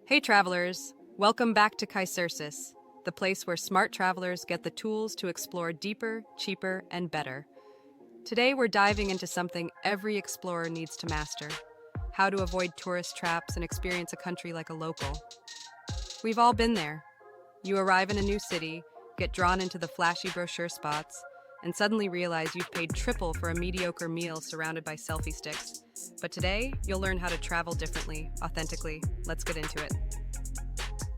Hey travelers, welcome back to Kysersis, the place where smart travelers get the tools to explore deeper, cheaper, and better. Today we're diving into something every explorer needs to master: how to avoid tourist traps and experience a country like a local. We've all been there. You arrive in a new city, get drawn into the flashy brochure spots, and suddenly realize you've paid triple for a mediocre meal surrounded by selfie sticks. But today, you'll learn how to travel differently, authentically. Let's get into it.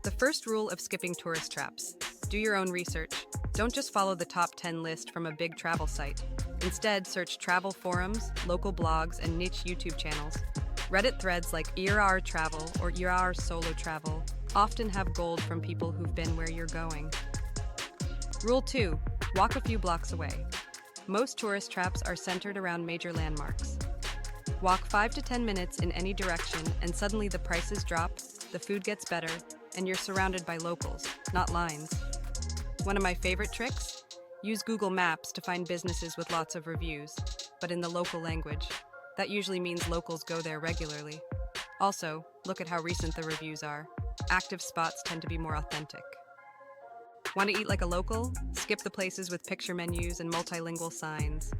The first rule of skipping tourist traps: do your own research. Don't just follow the top 10 list from a big travel site. Instead, search travel forums, local blogs, and niche YouTube channels. Reddit threads like IRR Travel or IRR Solo Travel often have gold from people who've been where you're going. Rule 2. Walk a few blocks away. Most tourist traps are centered around major landmarks. Walk 5 to 10 minutes in any direction and suddenly the prices drop, the food gets better, and you're surrounded by locals, not lines. One of my favorite tricks? Use Google Maps to find businesses with lots of reviews, but in the local language. That usually means locals go there regularly. Also, look at how recent the reviews are. Active spots tend to be more authentic. Want to eat like a local? Skip the places with picture menus and multilingual signs.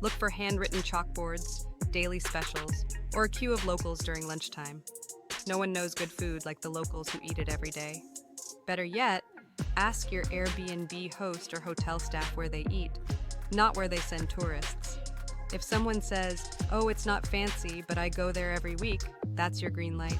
Look for handwritten chalkboards, daily specials, or a queue of locals during lunchtime. No one knows good food like the locals who eat it every day. Better yet, ask your Airbnb host or hotel staff where they eat, not where they send tourists. If someone says, "Oh, it's not fancy, but I go there every week," that's your green light.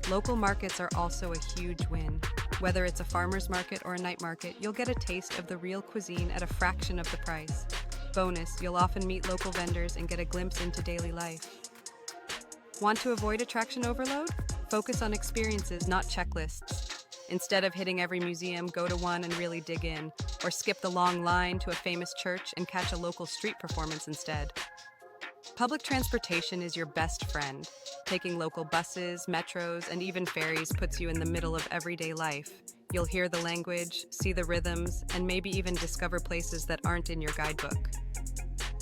Local markets are also a huge win. Whether it's a farmer's market or a night market, you'll get a taste of the real cuisine at a fraction of the price. Bonus, you'll often meet local vendors and get a glimpse into daily life. Want to avoid attraction overload? Focus on experiences, not checklists. Instead of hitting every museum, go to one and really dig in, or skip the long line to a famous church and catch a local street performance instead. Public transportation is your best friend. Taking local buses, metros, and even ferries puts you in the middle of everyday life. You'll hear the language, see the rhythms, and maybe even discover places that aren't in your guidebook.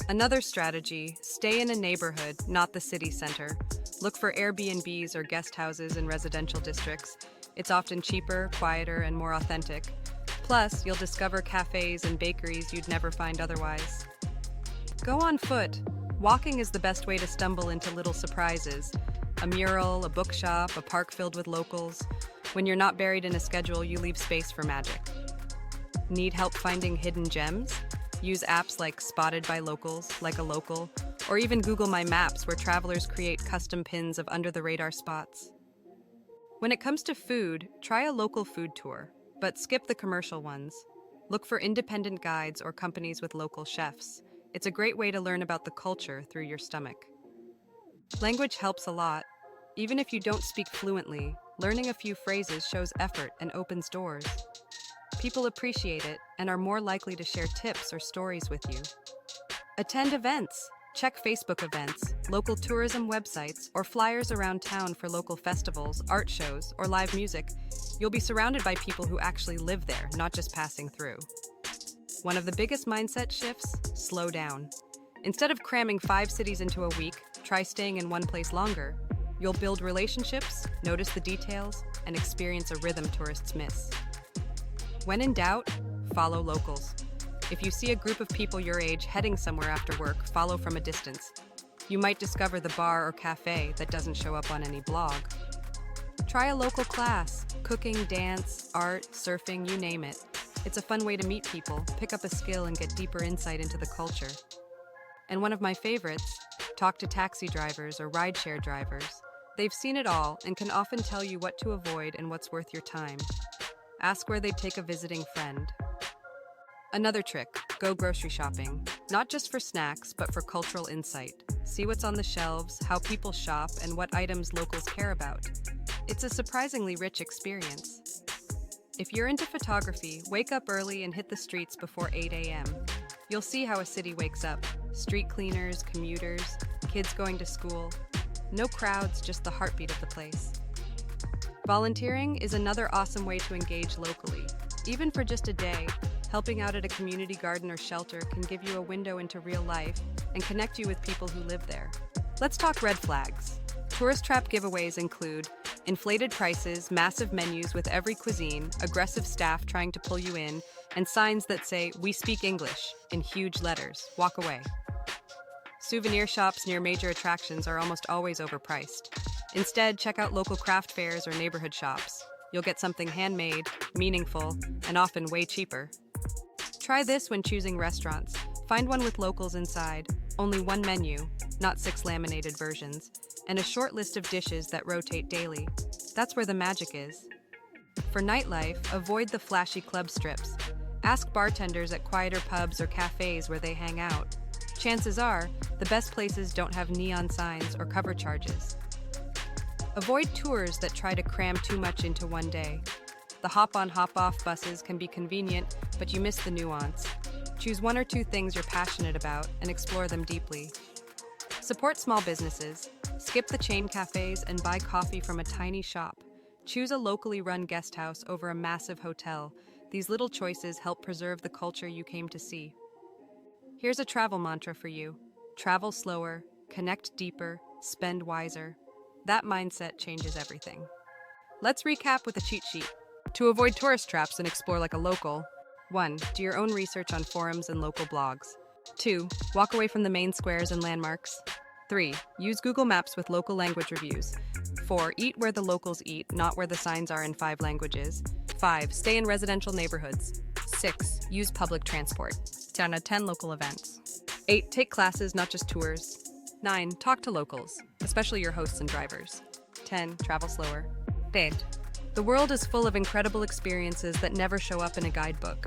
Another strategy: stay in a neighborhood, not the city center. Look for Airbnbs or guest houses in residential districts. It's often cheaper, quieter, and more authentic. Plus, you'll discover cafes and bakeries you'd never find otherwise. Go on foot. Walking is the best way to stumble into little surprises. A mural, a bookshop, a park filled with locals. When you're not buried in a schedule, you leave space for magic. Need help finding hidden gems? Use apps like Spotted by Locals, Like a Local, or even Google My Maps, where travelers create custom pins of under-the-radar spots. When it comes to food, try a local food tour, but skip the commercial ones. Look for independent guides or companies with local chefs. It's a great way to learn about the culture through your stomach. Language helps a lot. Even if you don't speak fluently, learning a few phrases shows effort and opens doors. People appreciate it and are more likely to share tips or stories with you. Attend events. Check Facebook events, local tourism websites, or flyers around town for local festivals, art shows, or live music. You'll be surrounded by people who actually live there, not just passing through. One of the biggest mindset shifts: slow down. Instead of cramming 5 cities into a week, try staying in one place longer. You'll build relationships, notice the details, and experience a rhythm tourists miss. When in doubt, follow locals. If you see a group of people your age heading somewhere after work, follow from a distance. You might discover the bar or cafe that doesn't show up on any blog. Try a local class: cooking, dance, art, surfing, you name it. It's a fun way to meet people, pick up a skill, and get deeper insight into the culture. And one of my favorites: talk to taxi drivers or rideshare drivers. They've seen it all and can often tell you what to avoid and what's worth your time. Ask where they'd take a visiting friend. Another trick: go grocery shopping. Not just for snacks, but for cultural insight. See what's on the shelves, how people shop, and what items locals care about. It's a surprisingly rich experience. If you're into photography, wake up early and hit the streets before 8 a.m. You'll see how a city wakes up. Street cleaners, commuters, kids going to school. No crowds, just the heartbeat of the place. Volunteering is another awesome way to engage locally. Even for just a day, helping out at a community garden or shelter can give you a window into real life and connect you with people who live there. Let's talk red flags. Tourist trap giveaways include Inflated prices, massive menus with every cuisine, aggressive staff trying to pull you in, and signs that say, "We speak English," in huge letters. Walk away. Souvenir shops near major attractions are almost always overpriced. Instead, check out local craft fairs or neighborhood shops. You'll get something handmade, meaningful, and often way cheaper. Try this when choosing restaurants. Find one with locals inside, only one menu, not 6 laminated versions, and a short list of dishes that rotate daily. That's where the magic is. For nightlife, avoid the flashy club strips. Ask bartenders at quieter pubs or cafes where they hang out. Chances are, the best places don't have neon signs or cover charges. Avoid tours that try to cram too much into one day. The hop-on, hop-off buses can be convenient, but you miss the nuance. Choose 1 or 2 things you're passionate about and explore them deeply. Support small businesses. Skip the chain cafes and buy coffee from a tiny shop. Choose a locally run guest house over a massive hotel. These little choices help preserve the culture you came to see. Here's a travel mantra for you. Travel slower, connect deeper, spend wiser. That mindset changes everything. Let's recap with a cheat sheet. To avoid tourist traps and explore like a local, 1. Do your own research on forums and local blogs. 2. Walk away from the main squares and landmarks. 3. Use Google Maps with local language reviews. 4. Eat where the locals eat, not where the signs are in 5 languages. 5. Stay in residential neighborhoods. 6. Use public transport. 10. Attend local events. 8. Take classes, not just tours. 9. Talk to locals, especially your hosts and drivers. 10. Travel slower. 10. The world is full of incredible experiences that never show up in a guidebook.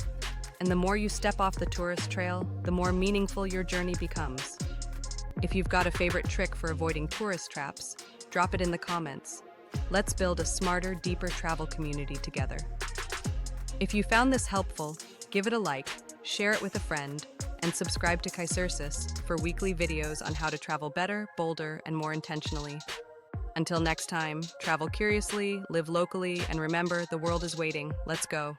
And the more you step off the tourist trail, the more meaningful your journey becomes. If you've got a favorite trick for avoiding tourist traps, drop it in the comments. Let's build a smarter, deeper travel community together. If you found this helpful, give it a like, share it with a friend, and subscribe to Kysersis for weekly videos on how to travel better, bolder, and more intentionally. Until next time, travel curiously, live locally, and remember, the world is waiting. Let's go.